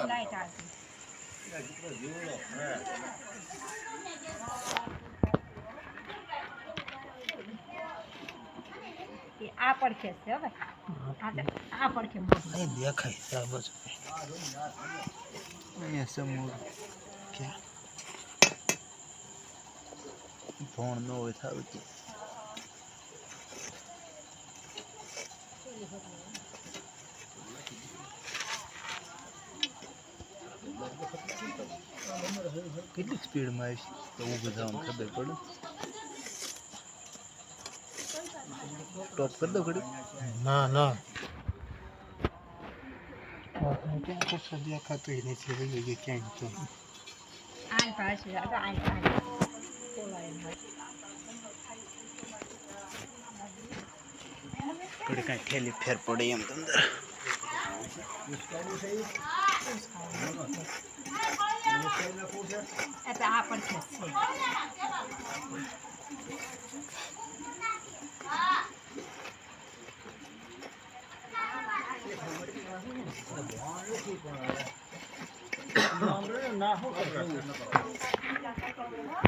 Light આવતી આ પડખે છે હવે આ પડખે અહીં દેખાય બરાબર અહીંયા સમોર ક્યાં ભણ ન હોય થાવ કેટલી સ્પીડમાં આવી તો ઊભું થવાનું ખબર પડે ટોપ કરી દો ઘડી ના ના ક્યાં કશું દેખાતું નથી રહી ગયું ક્યાંય તો આન પાછી આન ઘડી કાંઈ ઠેલી ફેર પડે એમ અંદર આ પડખે છે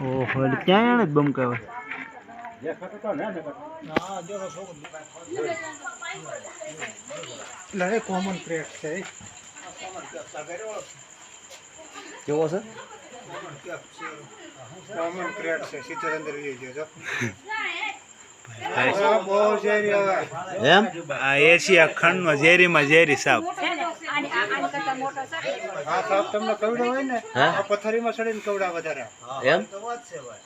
ઓહો ક્યાં જ બમકાવે એટલે કોમન ક્રેક છે કેવો છે કોમન ક્રેક છે સીધો અંદર લઈ ગયો બહુ ઝેરી હવે એમ આ એશિયા ખંડનો ઝેરીમાં ઝેરી સાપ આ સાપ તમને કવડો હોય ને આ પથ્થરીમાં ચડીને કવડા વધારે એમ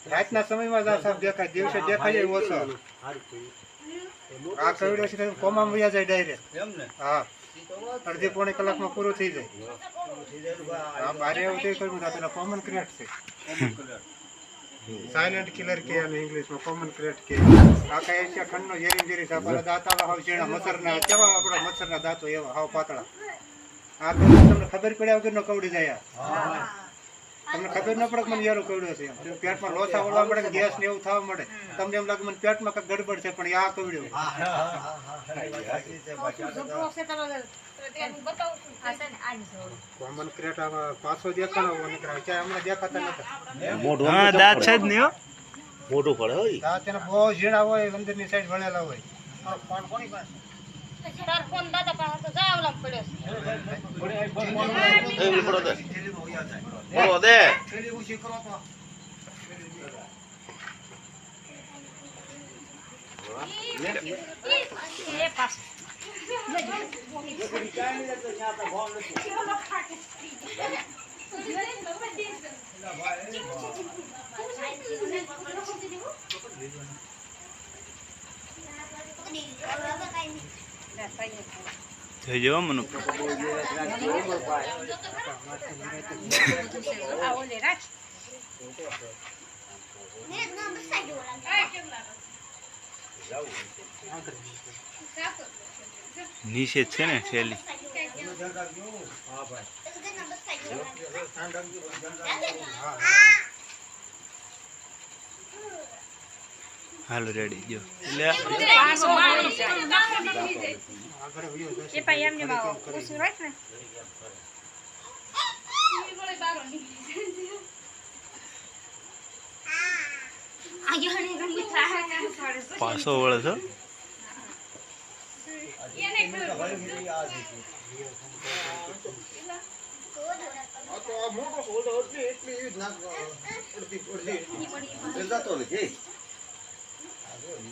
રાતના સમયમાં જ આ સાપ દેખાય દિવસે દેખાય જાય ઓછો આ કવડો છે કોમામાં વયા જાય ડાયરેક્ટ હા અડધી પોણી કલાકમાં પૂરું થઈ જાય આ બારે એવું તે કર્યું પેલા કોમન ક્રેટ છે સાયલેન્ટ કિલર કે અને ઇંગ્લિશમાં કોમન ક્રેટ કે આખા એશિયા ખંડનો ઝેરી સાપ દાંતાળા હાવ ઝીણા મચ્છરના કેવા આપણા મચ્છરના દાંતો એવા હાવ પાતળા આ તો તમને ખબર પડ્યા વગર નો કવડી જાય તમને ખબર ન પડે કે મને યારો કવડ્યો છે પેટમાં લોસા વળવા મળે ગેસ ને એવું થવા મળે તમને એમ લાગે મને પેટમાં કંઈક ગડબડ છે પણ આ કવડ્યો કોમન ક્રેટ પાછો દેખાણો હમણાં દેખાતા નતા હા દાંત છે જ નહીં હો મોટું પડે હોય દાંત એના બહુ ઝીણા હોય અંદરની સાઈડ વળેલા હોય ફોન કોની પાસે તાર ફોન દાદા પાસે તો જાવલા પડ્યો બોલો દે થેલી ઊંચી કરો તો એ પાસ થઈ જવો મને નીચે જ છે ને થેલી હાલો રેડી જો એ ભાઈ એમને ઓછું રાખ ને પાછો વળે છો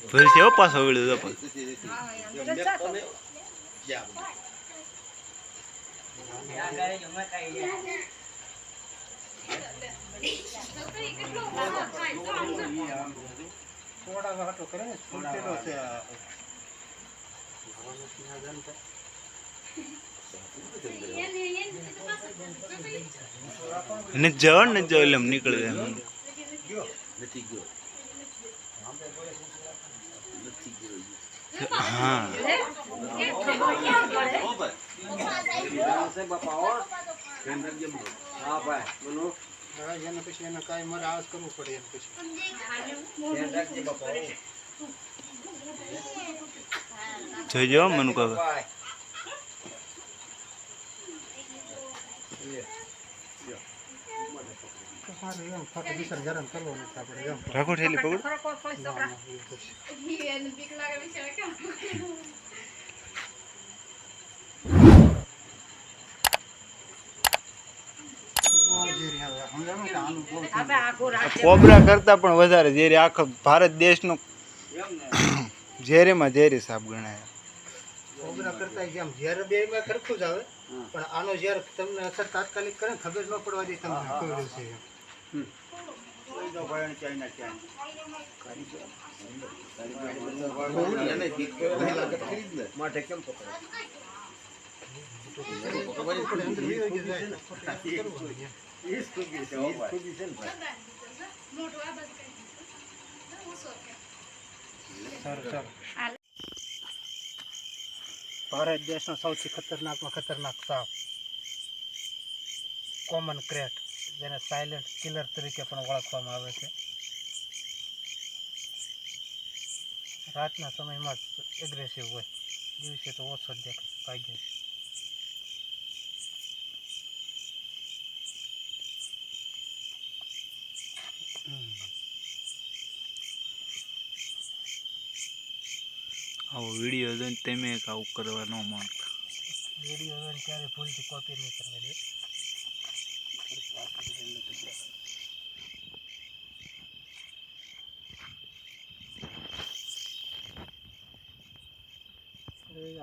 ભરી છે પાછો વળ્યો થોડા વાટો કરે ને છૂટેલો છે ને જળ ને જળ એમ નીકળે એમ હા એને પછી એને કાંઈ મારે આવાજ કરવું પડે એમ પછી જોઈ જાઓ મને કહો તો સારું એમ ફાટો વિચાર ગરમ કરવો નથી આપણે એમ રાખો ઠેલી પકડ ફરક હોય કોઈ છોકરા આપણે આખું રાજ્ય કોબરા કરતા પણ વધારે ઝેરી આખો ભારત દેશનો ઝેરીમાં ઝેરી સાપ ગણાય. કોબરા કરતા જેમ ઝેર બે માં ખરખું જ આવે પણ આનો ઝેર તમને અસર તાત્કાલિક કરે ને ખબર ન પડવા દે તમને કેવું છે એમ. અંદર વિયો જ જાય. કરવું હોય એમ. સારું ચાલો. ભારત દેશનો સૌથી ખતરનાકમાં ખતરનાક સાપ કોમન ક્રેટ, જેને સાયલેન્ટ કિલર તરીકે પણ ઓળખવામાં આવે છે. રાતના સમયમાં જ એગ્રેસિવ હોય, દિવસે તો ઓછો જ દેખાય, ભાગ્ય. આવો વિડીયો જોઈને તમે એક આવું કરવા ન માંગતા. વિડીયો જોઈને ક્યારે ભૂલથી કોપી નહીં કરવાની.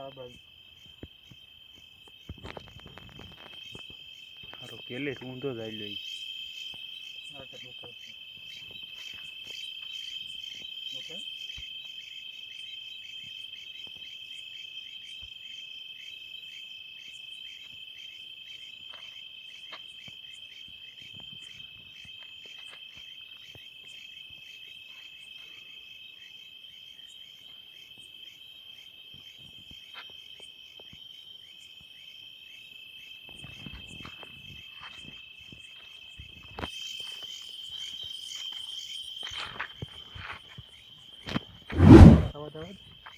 આ બાજુ સારો પેલે ઊંધો જ આવ્યો ઈ. ઓકે. આવાજ આવે છે?